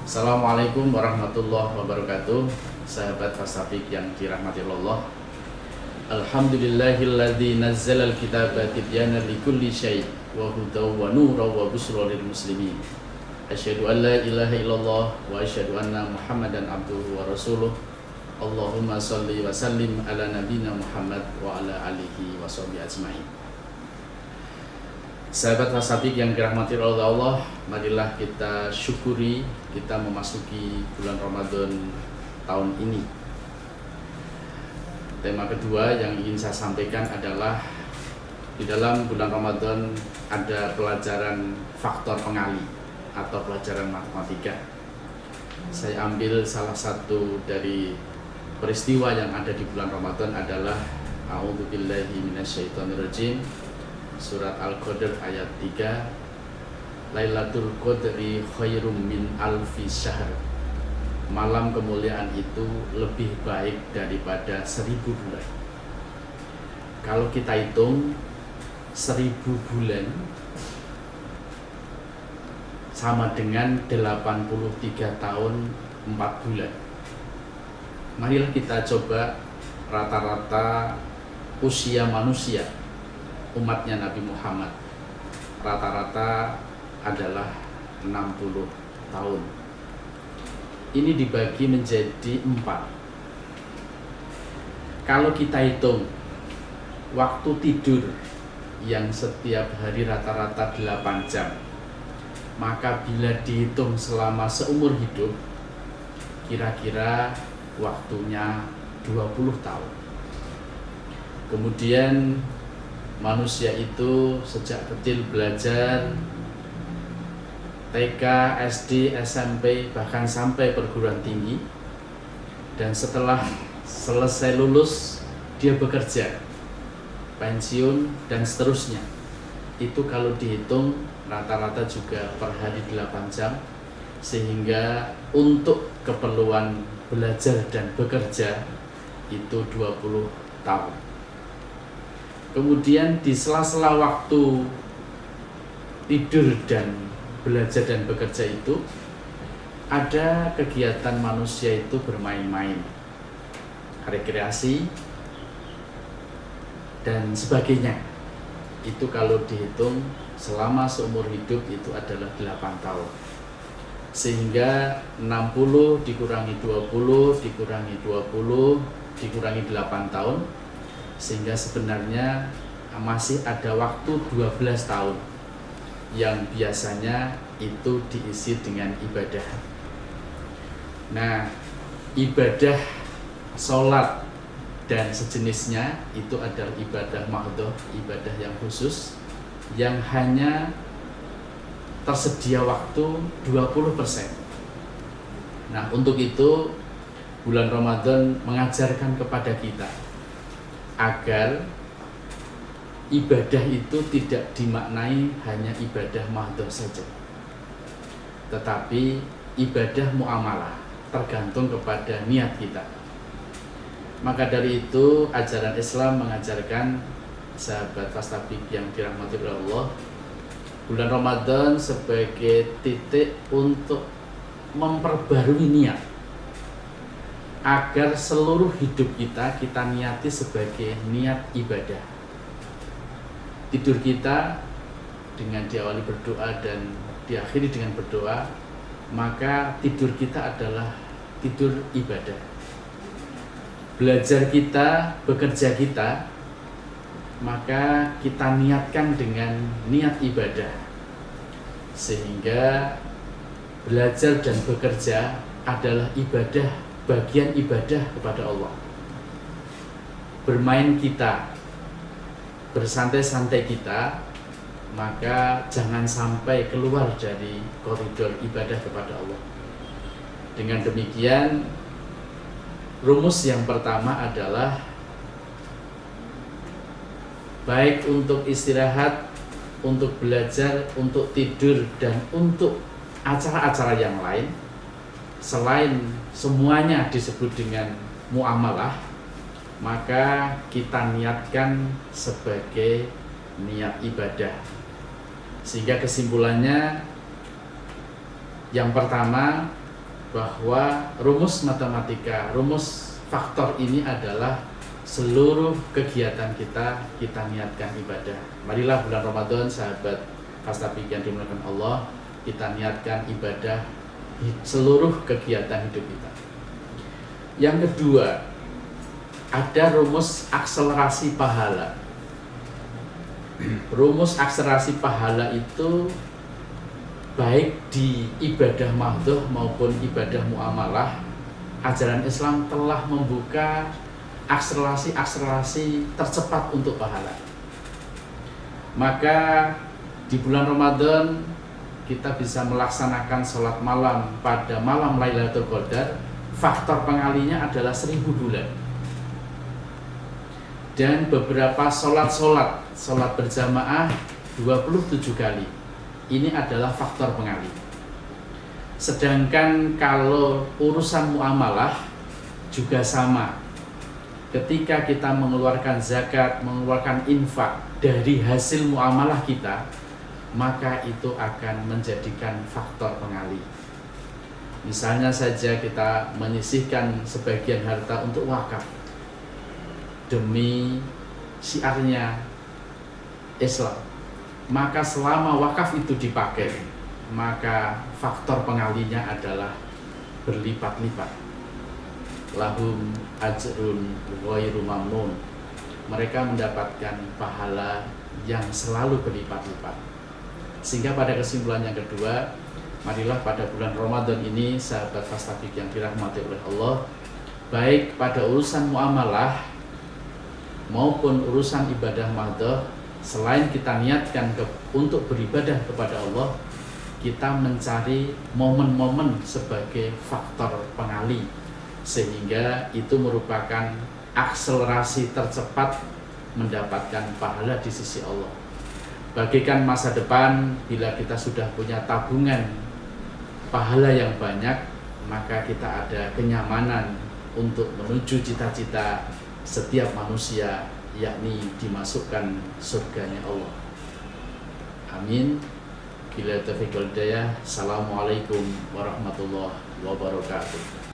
Assalamualaikum warahmatullahi wabarakatuh. Sahabat Fasafik yang dirahmati Allah. Alhamdulillahilladzi nazzalal kitaba tibyana likulli syai' wa hudaw wa nuran wa busyra lil muslimin. Asyhadu an la ilaha illallah wa asyhadu anna Muhammadan abduhu wa rasuluh. Allahumma shalli wa sallim ala nabiyyina Muhammad wa ala alihi wa sahbihi ajmain. Sahabat Fasafik yang dirahmati oleh Allah, marilah kita syukuri kita memasuki bulan Ramadan tahun ini. Tema kedua yang ingin saya sampaikan adalah di dalam bulan Ramadan ada pelajaran faktor pengali atau pelajaran matematika. Saya ambil salah satu dari peristiwa yang ada di bulan Ramadan adalah A'udzubillahi minasyaitonirrajim. Surat Al-Qadr ayat 3, Lailatul Qadri khairum min alfi syahr. Malam kemuliaan itu lebih baik daripada 1000 bulan. Kalau kita hitung 1000 bulan sama dengan 83 tahun 4 bulan. Marilah kita coba rata-rata usia manusia umatnya Nabi Muhammad rata-rata adalah 60 tahun. Ini dibagi menjadi 4. Kalau kita hitung waktu tidur yang setiap hari rata-rata 8 jam, maka bila dihitung selama seumur hidup, kira-kira waktunya 20 tahun. Kemudian manusia itu sejak kecil belajar TK, SD, SMP, bahkan sampai perguruan tinggi, dan setelah selesai lulus dia bekerja, pensiun, dan seterusnya. Itu kalau dihitung rata-rata juga per hari 8 jam, sehingga untuk keperluan belajar dan bekerja itu 20 tahun. Kemudian di sela-sela waktu tidur dan belajar dan bekerja itu ada kegiatan manusia itu bermain-main, rekreasi dan sebagainya. Itu kalau dihitung selama seumur hidup itu adalah 8 tahun. Sehingga 60 dikurangi 20 dikurangi 20 dikurangi 8 tahun, sehingga sebenarnya masih ada waktu 12 tahun yang biasanya itu diisi dengan ibadah. Nah, ibadah sholat dan sejenisnya itu adalah ibadah mahdhah, ibadah yang khusus yang hanya tersedia waktu 20%. Nah, untuk itu bulan Ramadan mengajarkan kepada kita agar ibadah itu tidak dimaknai hanya ibadah mahdhah saja, tetapi ibadah muamalah, tergantung kepada niat kita. Maka dari itu ajaran Islam mengajarkan sahabat Fastabik yang dirahmati oleh Allah, bulan Ramadan sebagai titik untuk memperbarui niat, agar seluruh hidup kita niati sebagai niat ibadah. Tidur kita dengan diawali berdoa dan diakhiri dengan berdoa, maka tidur kita adalah tidur ibadah. Belajar kita, bekerja kita, maka kita niatkan dengan niat ibadah, sehingga belajar dan bekerja adalah ibadah, bagian ibadah kepada Allah. Bermain kita, bersantai-santai kita, maka jangan sampai keluar dari koridor ibadah kepada Allah. Dengan demikian, rumus yang pertama adalah baik untuk istirahat, untuk belajar, untuk tidur, dan untuk acara-acara yang lain, selain semuanya disebut dengan muamalah, maka kita niatkan sebagai niat ibadah. Sehingga kesimpulannya, yang pertama, bahwa rumus matematika, rumus faktor ini adalah seluruh kegiatan kita niatkan ibadah. Marilah bulan Ramadan, sahabat Fastapik yang dimuliakan Allah, kita niatkan ibadah seluruh kegiatan hidup kita. Yang kedua, ada rumus akselerasi pahala. Rumus akselerasi pahala itu baik di ibadah mahdhah maupun ibadah muamalah, ajaran Islam telah membuka akselerasi tercepat untuk pahala. Maka di bulan Ramadan kita bisa melaksanakan sholat malam pada malam Lailatul Qadar. Faktor pengalinya adalah 1000 bulan. Dan beberapa sholat berjamaah 27 kali. Ini adalah faktor pengali. Sedangkan kalau urusan muamalah juga sama. Ketika kita mengeluarkan zakat, mengeluarkan infak dari hasil muamalah kita, maka itu akan menjadikan faktor pengali. Misalnya saja kita menyisihkan sebagian harta untuk wakaf demi syiarnya Islam, maka selama wakaf itu dipakai, maka faktor pengalinya adalah berlipat-lipat. Lahum ajrun ghairu mamnun. Mereka mendapatkan pahala yang selalu berlipat-lipat. Sehingga pada kesimpulan yang kedua, marilah pada bulan Ramadan ini, sahabat Fastapik yang dirahmati oleh Allah, baik pada urusan muamalah maupun urusan ibadah mahdhah, selain kita niatkan untuk beribadah kepada Allah, kita mencari momen-momen sebagai faktor pengali, sehingga itu merupakan akselerasi tercepat mendapatkan pahala di sisi Allah. Bagikan masa depan, bila kita sudah punya tabungan pahala yang banyak, maka kita ada kenyamanan untuk menuju cita-cita setiap manusia, yakni dimasukkan surganya Allah. Amin. Bila taufiq wal hidayah. Assalamualaikum warahmatullahi wabarakatuh.